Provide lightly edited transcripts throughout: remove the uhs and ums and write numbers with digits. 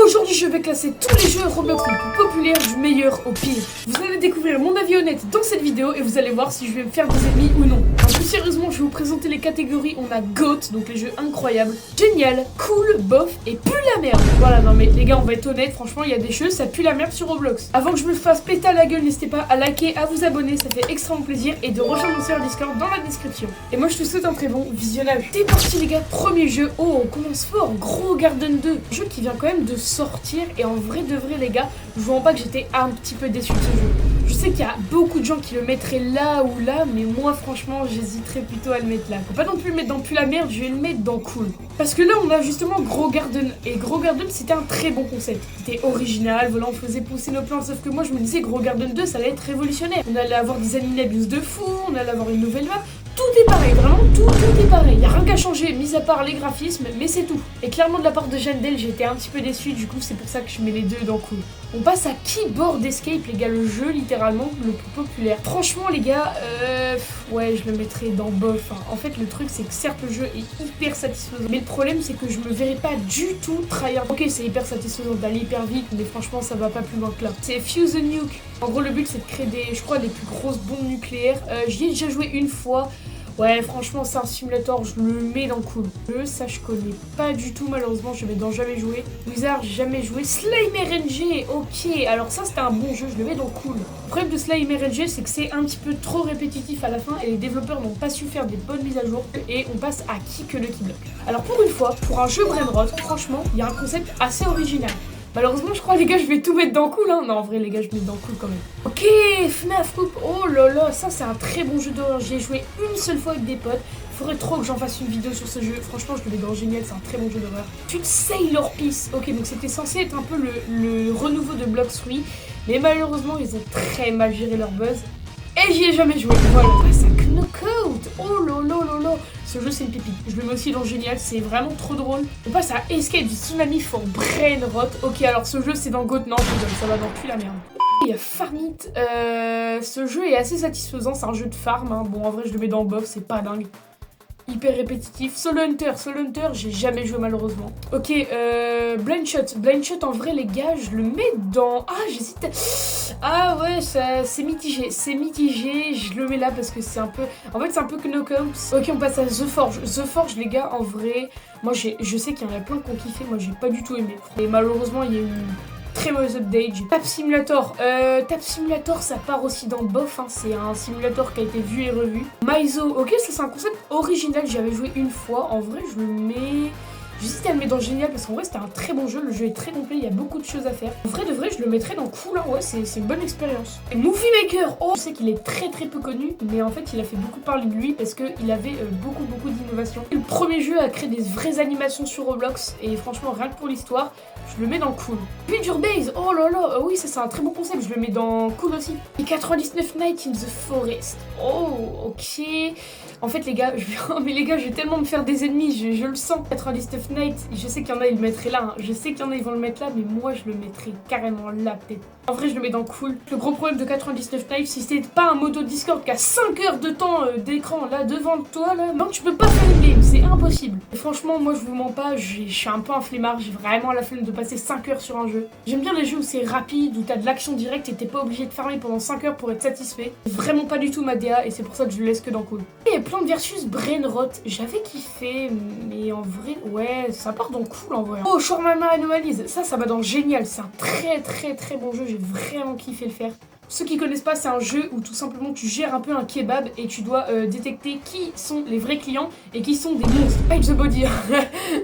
Aujourd'hui, je vais classer tous les jeux Roblox les plus populaires du meilleur au pire. Vous allez découvrir mon avis honnête dans cette vidéo et vous allez voir si je vais me faire des ennemis ou non. Plus sérieusement, je vais vous présenter les catégories. On a GOAT, donc les jeux incroyables, génial, cool, bof et pue la merde. Voilà, non mais les gars, on va être honnête, franchement, il y a des jeux, ça pue la merde sur Roblox. Avant que je me fasse péter à la gueule, n'hésitez pas à liker, à vous abonner, ça fait extrêmement plaisir, et de rejoindre mon serveur Discord dans la description. Et moi, je te souhaite un très bon visionnage. C'est parti les gars, premier jeu. Oh, on commence fort, Gros Garden 2. Jeu qui vient quand même de sortir, et en vrai de vrai les gars, je vous rends pas que j'étais un petit peu déçu de ce jeu. Je sais qu'il y a beaucoup de gens qui le mettraient là ou là, mais moi franchement j'hésiterais plutôt à le mettre là. Faut pas non plus le mettre dans Pue la merde, je vais le mettre dans Cool. Parce que là on a justement Gros Garden, et Gros Garden c'était un très bon concept. C'était original, voilà, on faisait pousser nos plantes, sauf que moi je me disais Gros Garden 2 ça allait être révolutionnaire. On allait avoir des animal abuse de fou, on allait avoir une nouvelle map. Tout est pareil, vraiment tout est pareil. Y a rien qu'à changer, mis à part les graphismes, mais c'est tout. Et clairement de la part de Jandel, j'ai été un petit peu déçu, du coup c'est pour ça que je mets les deux dans Cool. On passe à Keyboard Escape, les gars, le jeu littéralement le plus populaire. Franchement les gars, ouais je le mettrais dans bof. Hein. En fait le truc c'est que certes le jeu est hyper satisfaisant, mais le problème c'est que je me verrais pas du tout tryhard. Ok c'est hyper satisfaisant d'aller hyper vite, mais franchement ça va pas plus loin que là. C'est Fuse a Nuke. En gros le but c'est de créer je crois les plus grosses bombes nucléaires. J'y ai déjà joué une fois. Ouais, franchement, c'est un simulator, je le mets dans Cool. Ça, je connais pas du tout, malheureusement, je vais dans jamais joué. Wizard, jamais joué. Slime RNG, ok. Alors ça, c'était un bon jeu, je le mets dans Cool. Le problème de Slime RNG, c'est que c'est un petit peu trop répétitif à la fin et les développeurs n'ont pas su faire des bonnes mises à jour et on passe à qui que le qui bloque. Alors pour une fois, pour un jeu Brainrot, franchement, il y a un concept assez original. Malheureusement, je crois, les gars, je vais tout mettre dans Cool, hein. Non, en vrai, les gars, je mets dans Cool quand même. Ok, FNAF Coupe. Oh là là, ça, c'est un très bon jeu d'horreur. J'y ai joué une seule fois avec des potes. Faudrait trop que j'en fasse une vidéo sur ce jeu. Franchement, je le mets dans Génial, c'est un très bon jeu d'horreur. Ensuite, Sailor Peace. Ok, donc c'était censé être un peu le renouveau de Blox Fruit. Mais malheureusement, ils ont très mal géré leur buzz. Et j'y ai jamais joué. Voilà, ça Knockout. Oh là là là là. Ce jeu c'est une pépite. Je le mets aussi dans Génial, c'est vraiment trop drôle. On passe à Escape du Tsunami for Brainrot. Ok, alors ce jeu c'est dans GOAT. Non, je rigole, ça va dans Pue la merde. Il y a Farmit. Ce jeu est assez satisfaisant, c'est un jeu de farm. Hein. Bon, en vrai, je le mets dans bof, c'est pas dingue. Hyper répétitif. Solo Hunter, j'ai jamais joué malheureusement. Ok, Blind Shot. Blind Shot, en vrai, les gars, je le mets dans... Ah, j'hésite. Ah ouais, c'est mitigé. C'est mitigé, je le mets là parce que c'est un peu... En fait, c'est un peu Knockout. Ok, on passe à The Forge. The Forge, les gars, en vrai, moi, je sais qu'il y en a plein qui ont kiffé. Moi, j'ai pas du tout aimé. Et malheureusement, il y a eu... Très mauvaise update. Tap Simulator. Tap Simulator, ça part aussi dans bof. Hein. C'est un simulator qui a été vu et revu. Maizo. Ok, ça c'est un concept original. J'avais joué une fois. En vrai, je le mets... J'hésite à le mettre dans Génial parce qu'en vrai c'était un très bon jeu, le jeu est très complet, il y a beaucoup de choses à faire. En vrai de vrai je le mettrais dans Cool, hein. Ouais c'est une bonne expérience. Et Movie Maker, oh je sais qu'il est très peu connu, mais en fait il a fait beaucoup parler de lui parce qu'il avait beaucoup d'innovations. Le premier jeu à créer des vraies animations sur Roblox et franchement rien que pour l'histoire, je le mets dans Cool. Build Base, oh là là, oui ça c'est un très bon concept, je le mets dans Cool aussi. Et 99 Nights in the Forest, oh ok. En fait les gars, mais les gars je vais tellement me faire des ennemis, je le sens. 99 Nights, je sais qu'il y en a ils le mettraient là, hein. Je sais qu'il y en a ils vont le mettre là, mais moi je le mettrais carrément là peut-être. En vrai je le mets dans Cool. Le gros problème de 99 Nights, si c'était pas un moto Discord qui a 5 heures de temps d'écran là devant toi là, non tu peux pas faire une game, c'est impossible. Et franchement moi je vous mens pas, je suis un peu un flemmard, j'ai vraiment la flemme de passer 5 heures sur un jeu. J'aime bien les jeux où c'est rapide, où t'as de l'action directe et t'es pas obligé de farmer pendant 5 heures pour être satisfait. Vraiment pas du tout ma DA et c'est pour ça que je le laisse que dans Cool. Et Plante versus Brainrot, j'avais kiffé, mais en vrai, ouais, ça part dans Cool en vrai. Oh, Shawarma Anomalies, ça va dans Génial, c'est un très bon jeu, j'ai vraiment kiffé le faire. Ceux qui connaissent pas, c'est un jeu où tout simplement tu gères un peu un kebab et tu dois détecter qui sont les vrais clients et qui sont des monstres. Hide the Body,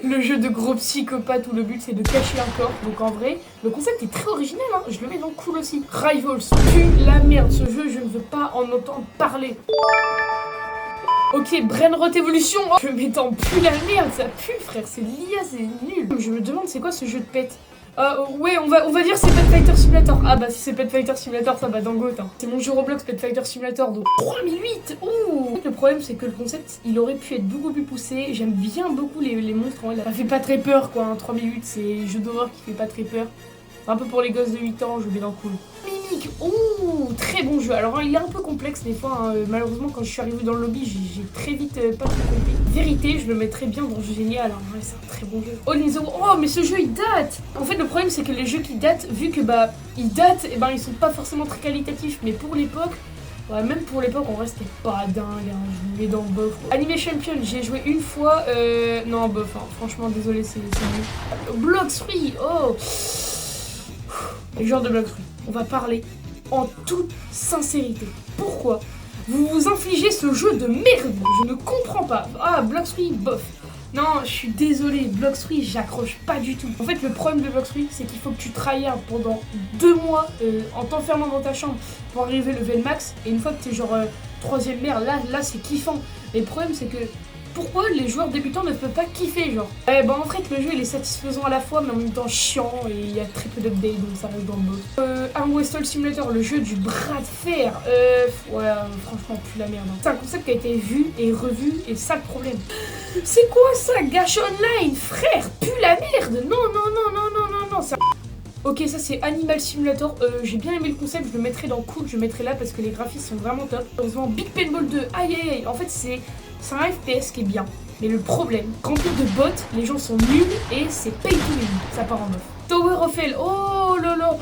le jeu de gros psychopathes où le but c'est de cacher un corps. Donc en vrai, le concept est très original, hein. Je le mets dans Cool aussi. Rivals, pue la merde, ce jeu je ne veux pas en entendre parler. Ok, Brainrot Evolution, oh, je le mets dans Pue la merde, ça pue frère, c'est l'IA, c'est nul. Je me demande c'est quoi ce jeu de pète. Ouais, on va dire c'est Pet Fighter Simulator. Ah bah si c'est Pet Fighter Simulator, ça va dans GOAT. Hein. C'est mon jeu Roblox Pet Fighter Simulator, donc 3008. Ouh. Le problème c'est que le concept, il aurait pu être beaucoup plus poussé. J'aime bien beaucoup les monstres, en vrai. Ça fait pas très peur quoi, hein. 3008 c'est jeu d'horreur qui fait pas très peur. C'est un peu pour les gosses de 8 ans, je le mets dans Cool. Sonic. Ouh, très bon jeu. Alors il est un peu complexe des fois, hein. Malheureusement quand je suis arrivé dans le lobby, j'ai très vite pas tout compris. Vérité, je le mettrais bien dans jeu génial, hein. Ouais, c'est un très bon jeu. All in the World. Oh mais ce jeu il date. En fait le problème c'est que les jeux qui datent, vu que bah ils datent, et ils sont pas forcément très qualitatifs, mais pour l'époque. Ouais, même pour l'époque, en vrai, c'était pas dingue, hein. Je me mets dans le bof. Anime Champion, j'ai joué une fois. Non, bof, hein. Franchement, désolé, c'est nul. Blox 3, oh. Les joueurs de Blox 3, on va parler en toute sincérité. Pourquoi vous vous infligez ce jeu de merde? Je ne comprends pas. Ah, Blox 3, bof. Non, je suis désolée, Blox 3, j'accroche pas du tout. En fait, le problème de Blox 3, c'est qu'il faut que tu tryhardes pendant 2 mois en t'enfermant dans ta chambre pour arriver level max. Et une fois que t'es genre 3ème mer, là c'est kiffant. Mais le problème, c'est que pourquoi les joueurs débutants ne peuvent pas kiffer, genre en fait, le jeu il est satisfaisant à la fois, mais en même temps chiant, et il y a très peu d'updates, donc ça reste dans le mode. Arm Wrestle Simulator, le jeu du bras de fer. Ouais, franchement, plus la merde. Hein. C'est un concept qui a été vu et revu, et ça le problème. C'est quoi ça, Gacha Online, frère? Plus la merde. Non, ça... Ok, ça c'est Animal Simulator, j'ai bien aimé le concept, je le mettrai dans cool, je le mettrai là parce que les graphismes sont vraiment top. Heureusement, Big Paintball 2, aïe, en fait c'est un FPS qui est bien. Mais le problème, rempli de bots, les gens sont nuls et c'est pay to win, ça part en neuf. Tower of Hell, oh là là,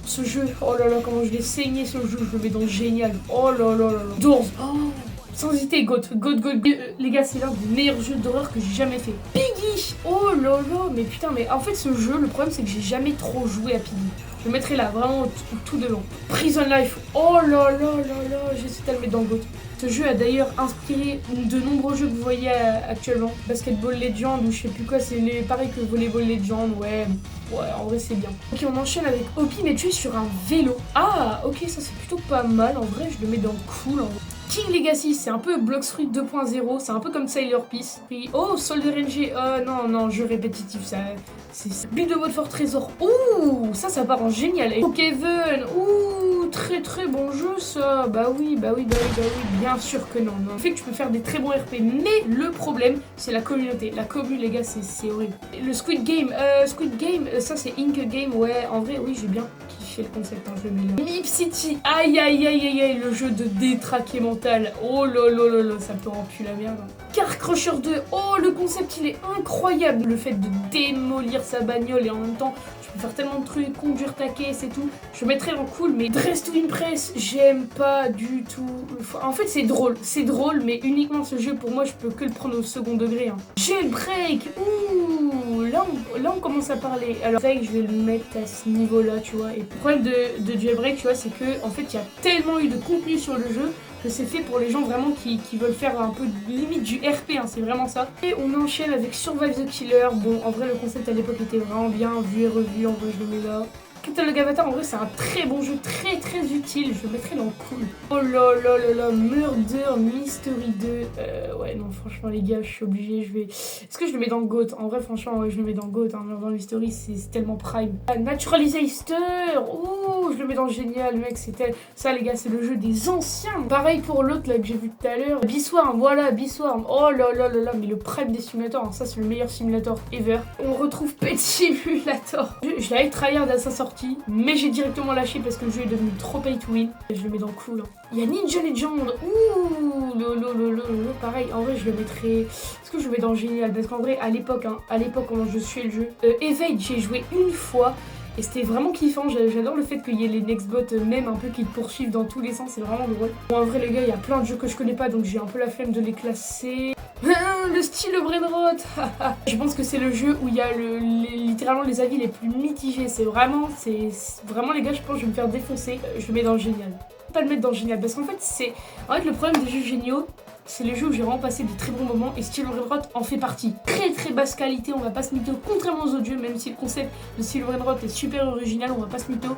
ce jeu, oh là là, comment je l'ai saigné ce jeu, je le mets dans génial, oh là là là là. Doors, oh. Sans hésiter, GOAT. Les gars, c'est l'un des meilleurs jeux d'horreur que j'ai jamais fait. Piggy. Oh là là, mais putain, mais en fait, ce jeu, le problème, c'est que j'ai jamais trop joué à Piggy. Je le mettrai là, vraiment tout devant. Prison Life. Oh là là là là, j'essaie de le mettre dans GOAT. Ce jeu a d'ailleurs inspiré de nombreux jeux que vous voyez actuellement. Basketball Legends ou je sais plus quoi, c'est pareil que Volleyball Legends, ouais, en vrai c'est bien. Ok, on enchaîne avec Hopi, mais tu es sur un vélo. Ah, ok, ça c'est plutôt pas mal, en vrai je le mets dans cool. En vrai. King Legacy, c'est un peu Blox Fruit 2.0, c'est un peu comme Sailor Peace. Puis, oh, Soldier NG, non, jeu répétitif, ça... C'est Build a Boat for Trésor. Ouh, ça part en génial. Pokéven, ouh, très bon jeu ça. Bah oui, bien sûr que non. Le fait que tu peux faire des très bons RP, mais le problème, c'est la communauté. La commu, les gars, c'est horrible. Le Squid Game, ça c'est Ink Game, ouais, en vrai, oui, j'ai bien kiffé le concept, hein, je le mets là. Mip City, aïe, le jeu de détraqué mental. Oh là, ça peut rendre plus la merde. Car Crusher 2, oh, le concept, il est incroyable. Le fait de démolir sa bagnole et en même temps tu peux faire tellement de trucs, conduire ta caisse et tout. Je mettrais en cool, mais Dress to Impress, j'aime pas du tout. En fait c'est drôle, mais uniquement ce jeu pour moi je peux que le prendre au second degré. Hein. Jailbreak, ouh, là on commence à parler. Alors c'est vrai que je vais le mettre à ce niveau là, tu vois. Et le problème de Jailbreak, tu vois, c'est que en fait il y a tellement eu de contenu sur le jeu que c'est fait pour les gens vraiment qui veulent faire un peu limite du RP, hein, c'est vraiment ça. Et on enchaîne avec Survive the Killer. Bon, en vrai, le concept à l'époque était vraiment bien, vu et revu, en vrai, je le mets là. Catalog Avatar, en vrai, c'est un très bon jeu, très utile, je le mettrai dans cool. Oh là, Murder Mystery 2. Ouais, non, franchement, les gars, je suis obligée, Est-ce que je le mets dans GOAT? En vrai, franchement, ouais, je le mets dans GOAT, hein. Murder Mystery, c'est tellement prime. Naturalizator, oh, je le mets dans génial, mec, c'était... Ça, les gars, c'est le jeu des anciens. Pareil pour l'autre, là, que j'ai vu tout à l'heure. Biswarm, voilà, Biswarm. Oh là, mais le prime des simulateurs, hein, ça, c'est le meilleur simulator ever. On retrouve Pet Simulator. Je l'avais tryhard à sa sortie, mais j'ai directement lâché parce que le jeu est devenu trop pay to win. Je le mets dans cool. Il y a Ninja Legend. Ouh, pareil, en vrai je le mettrais... Est-ce que je le mets dans génial? Parce qu'en vrai à l'époque quand je suis le jeu, Evade, j'ai joué une fois et c'était vraiment kiffant. J'adore le fait qu'il y ait les Nextbots même un peu qui te poursuivent dans tous les sens, c'est vraiment drôle. Bon, en vrai les gars, il y a plein de jeux que je connais pas donc j'ai un peu la flemme de les classer. Le style Brainrot. Je pense que c'est le jeu où il y a littéralement les avis les plus mitigés. C'est vraiment les gars, je pense que je vais me faire défoncer. Je le mets dans le génial. Pas le mettre dans le génial parce qu'en fait le problème des jeux géniaux, c'est les jeux où j'ai vraiment passé des très bons moments et Steel Brainrot en fait partie. Très basse qualité, on va pas se mytho, contrairement aux autres jeux, même si le concept de Steel Brainrot est super original, on va pas se mytho.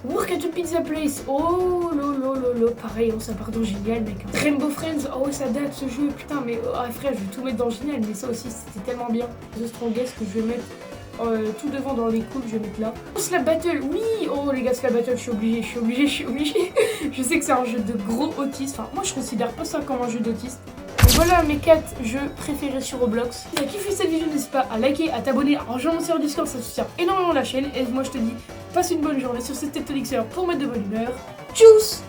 Work at a Pizza Place, oh lolo, pareil, ça part dans génial, mec. Rainbow Friends, oh ça date ce jeu, putain, mais frère, je vais tout mettre dans génial, mais ça aussi c'était tellement bien. The Strongest que je vais mettre tout devant dans les cools, je vais mettre là. Slap Battle, oui. Oh les gars, Slap Battle, je suis obligée. Je sais que c'est un jeu de gros autistes. Enfin, moi je considère pas ça comme un jeu d'autiste. Voilà mes 4 jeux préférés sur Roblox. Si tu as kiffé cette vidéo, n'hésite pas à liker, à t'abonner, à rejoindre mon serveur Discord, ça soutient énormément la chaîne. Et moi je te dis, passe une bonne journée sur cette Tectonixer pour mettre de bonne humeur. Tchuss!